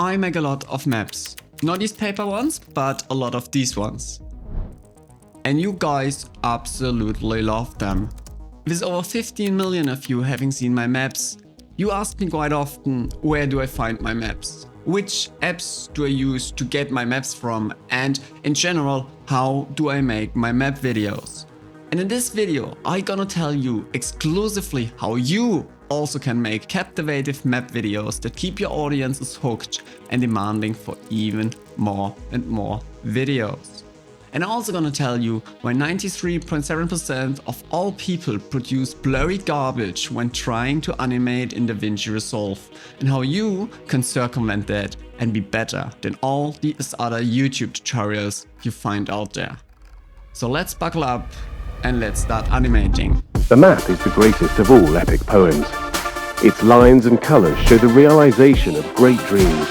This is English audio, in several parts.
I make a lot of maps. Not these paper ones, but a lot of these ones. And you guys absolutely love them. With over 15 million of you having seen my maps, you ask me quite often, where do I find my maps? Which apps do I use to get my maps from? And in general, how do I make my map videos? And in this video, I'm gonna tell you exclusively how you also can make captivating map videos that keep your audiences hooked and demanding for even more and more videos. And I'm also gonna tell you why 93.7% of all people produce blurry garbage when trying to animate in DaVinci Resolve, and how you can circumvent that and be better than all these other YouTube tutorials you find out there. So let's buckle up and let's start animating. The map is the greatest of all epic poems. Its lines and colors show the realization of great dreams.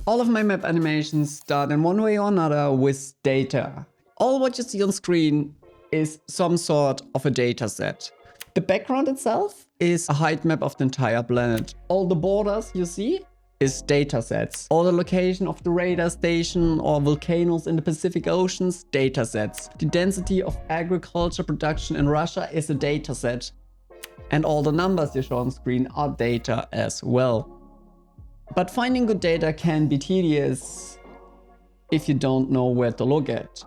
All of my map animations start in one way or another with data. All what you see on screen is some sort of a data set. The background itself is a height map of the entire planet. All the borders you see is data sets. All the location of the radar station or volcanoes in the Pacific Oceans, data sets. The density of agriculture production in Russia is a data set. And all the numbers you show on screen are data as well. But finding good data can be tedious if you don't know where to look at.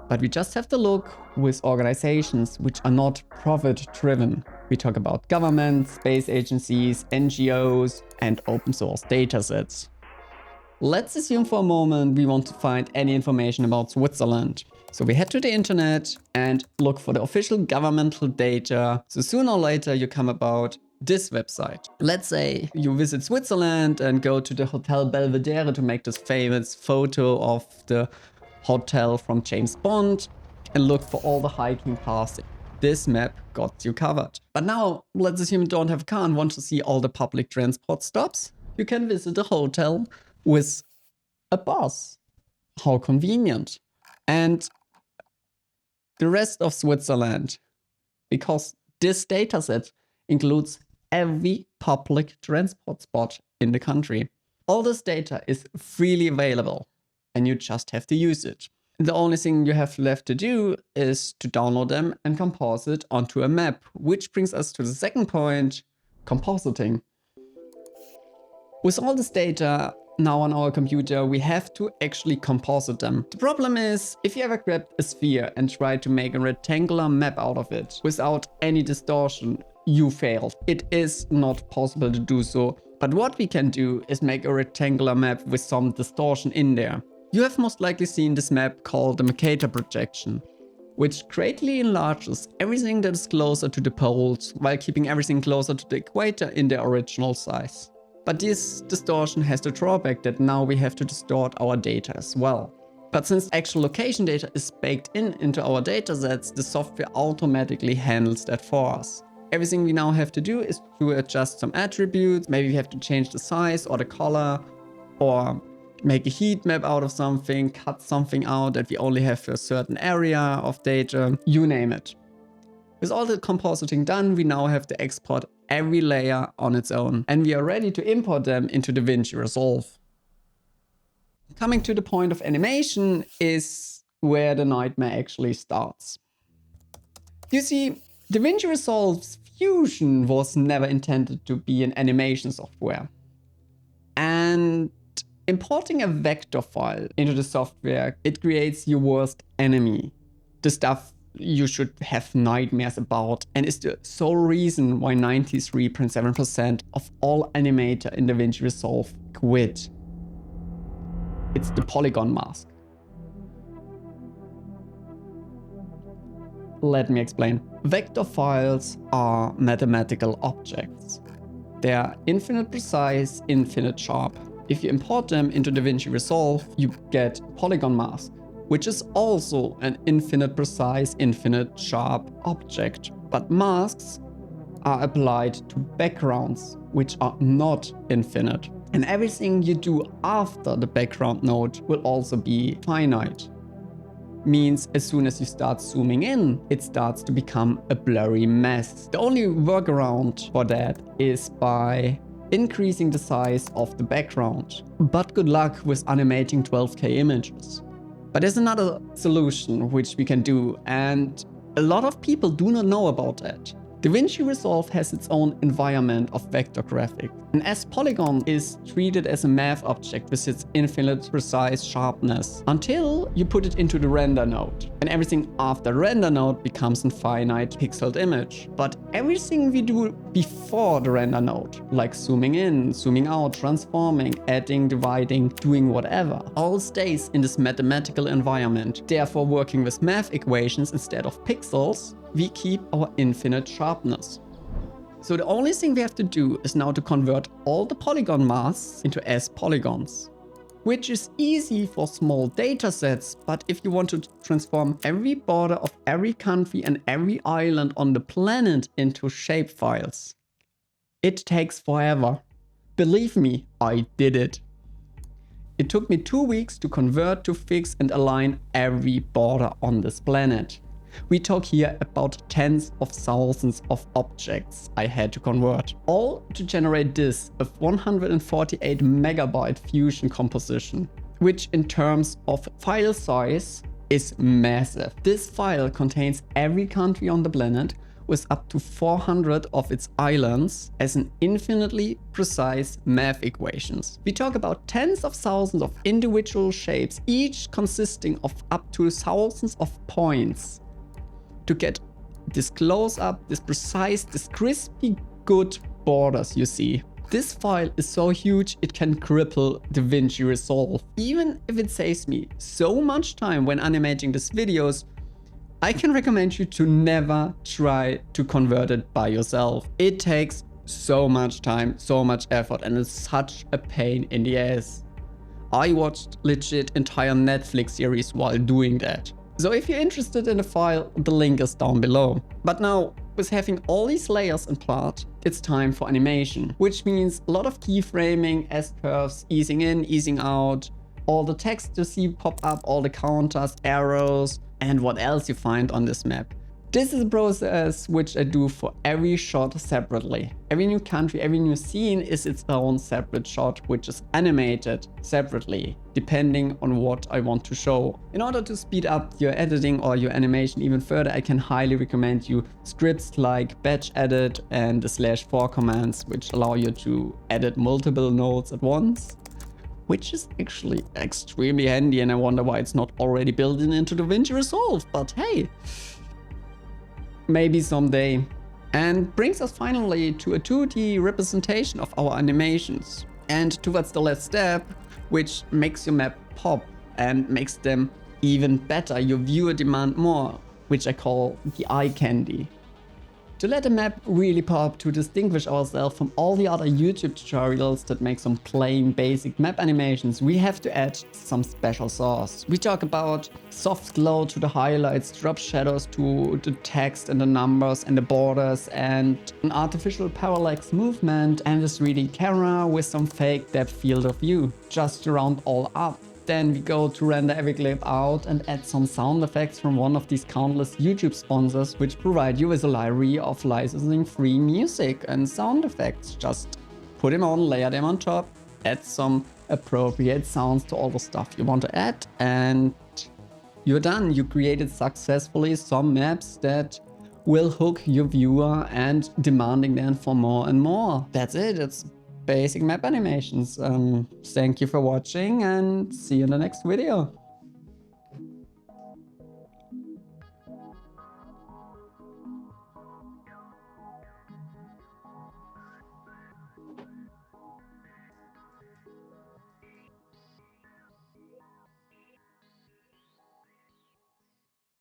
But we just have to look with organizations which are not profit-driven. We talk about governments, space agencies, NGOs, and open source datasets. Let's assume for a moment we want to find any information about Switzerland. So we head to the internet and look for the official governmental data. So sooner or later you come about this website. Let's say you visit Switzerland and go to the Hotel Belvedere to make this famous photo of the hotel from James Bond and look for all the hiking paths. This map got you covered. But now let's assume you don't have a car and want to see all the public transport stops. You can visit a hotel with a bus. How convenient. And the rest of Switzerland, because this dataset includes every public transport spot in the country. All this data is freely available and you just have to use it. The only thing you have left to do is to download them and compose it onto a map, which brings us to the second point, compositing. With all this data now on our computer, we have to actually composite them. The problem is, if you ever grabbed a sphere and tried to make a rectangular map out of it without any distortion, you failed. It is not possible to do so. But what we can do is make a rectangular map with some distortion in there. You have most likely seen this map called the Mercator projection, which greatly enlarges everything that is closer to the poles while keeping everything closer to the equator in their original size. But this distortion has the drawback that now we have to distort our data as well. But since actual location data is baked into our datasets, the software automatically handles that for us. Everything we now have to do is to adjust some attributes. Maybe we have to change the size or the color, or make a heat map out of something, cut something out that we only have for a certain area of data, you name it. With all the compositing done, we now have to export every layer on its own, and we are ready to import them into DaVinci Resolve. Coming to the point of animation is where the nightmare actually starts. You see, DaVinci Resolve's Fusion was never intended to be an animation software. And importing a vector file into the software, it creates your worst enemy. The stuff you should have nightmares about, and is the sole reason why 93.7% of all animator in DaVinci Resolve quit. It's the polygon mask. Let me explain. Vector files are mathematical objects. They are infinite precise, infinite sharp. If you import them into DaVinci Resolve, you get polygon mask, which is also an infinite precise, infinite sharp object. But masks are applied to backgrounds, which are not infinite. And everything you do after the background node will also be finite. means as soon as you start zooming in, it starts to become a blurry mess. The only workaround for that is by increasing the size of the background. But good luck with animating 12K images. But there's another solution which we can do, and a lot of people do not know about it. DaVinci Resolve has its own environment of vector graphics. An S-polygon is treated as a math object with its infinite precise sharpness until you put it into the render node. And everything after the render node becomes a finite pixeled image. But everything we do before the render node, like zooming in, zooming out, transforming, adding, dividing, doing whatever, all stays in this mathematical environment. Therefore, working with math equations instead of pixels, we keep our infinite sharpness. So the only thing we have to do is now to convert all the polygon masks into S-polygons, which is easy for small data sets, but if you want to transform every border of every country and every island on the planet into shapefiles, it takes forever. Believe me, I did it. It took me 2 weeks to convert, to fix and align every border on this planet. We talk here about tens of thousands of objects I had to convert, all to generate this, a 148 megabyte fusion composition, which in terms of file size is massive. This file contains every country on the planet with up to 400 of its islands as an infinitely precise math equations. We talk about tens of thousands of individual shapes, each consisting of up to thousands of points, to get this close up, this precise, this crispy good borders you see. This file is so huge it can cripple DaVinci Resolve. Even if it saves me so much time when animating these videos, I can recommend you to never try to convert it by yourself. It takes so much time, so much effort, and it's such a pain in the ass. I watched legit entire Netflix series while doing that. So if you're interested in the file, the link is down below. But now, with having all these layers in part, it's time for animation, which means a lot of keyframing, S-curves, easing in, easing out, all the text you see pop up, all the counters, arrows, and what else you find on this map. This is a process which I do for every shot separately. Every new country, every new scene is its own separate shot, which is animated separately, depending on what I want to show. In order to speed up your editing or your animation even further, I can highly recommend you scripts like batch edit and the /4 commands, which allow you to edit multiple nodes at once, which is actually extremely handy, and I wonder why it's not already built into DaVinci Resolve, but hey, maybe someday. And brings us finally to a 2D representation of our animations, and towards the last step, which makes your map pop and makes them even better, your viewer demand more, which I call the eye candy. To let a map really pop, to distinguish ourselves from all the other YouTube tutorials that make some plain basic map animations, we have to add some special sauce. We talk about soft glow to the highlights, drop shadows to the text and the numbers and the borders, and an artificial parallax movement and a 3D camera with some fake depth field of view, just to round all up. Then we go to render every clip out and add some sound effects from one of these countless YouTube sponsors, which provide you with a library of licensing free music and sound effects. Just put them on, layer them on top, add some appropriate sounds to all the stuff you want to add, and you're done. You created successfully some maps that will hook your viewer and demanding them for more and more. That's it. It's basic map animations. Thank you for watching and see you in the next video.